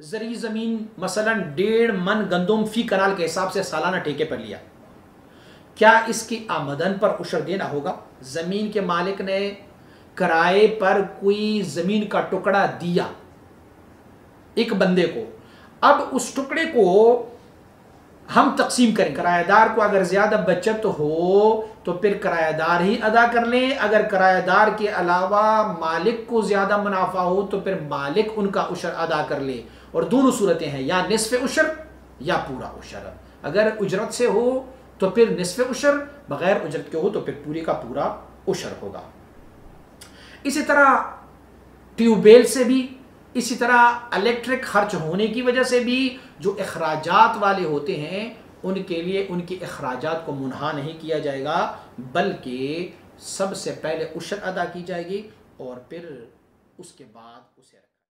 زرعی زمین مثلاً 1.5 من گندم فی کنال کے حساب سے سالانہ ٹھیکے پر لیا، کیا اس کی آمدن پر عشر دینا ہوگا؟ زمین کے مالک نے کرائے پر کوئی زمین کا ٹکڑا دیا ایک بندے کو، اب اس ٹکڑے کو ہم تقسیم کریں، کرایہ دار کو اگر زیادہ بچت ہو تو پھر کرایہ دار ہی ادا کر لیں، اگر کرایہ دار کے علاوہ مالک کو زیادہ منافع ہو تو پھر مالک ان کا عشر ادا کر لے، اور دونوں صورتیں ہیں، یا نصف عشر یا پورا عشر، اگر اجرت سے ہو تو پھر نصف عشر، بغیر اجرت کے ہو تو پھر پوری کا پورا عشر ہوگا۔ اسی طرح ٹیوب ویل سے بھی، اسی طرح الیکٹرک خرچ ہونے کی وجہ سے بھی جو اخراجات والے ہوتے ہیں ان کے لیے ان کے اخراجات کو منہا نہیں کیا جائے گا، بلکہ سب سے پہلے عشر ادا کی جائے گی اور پھر اس کے بعد اسے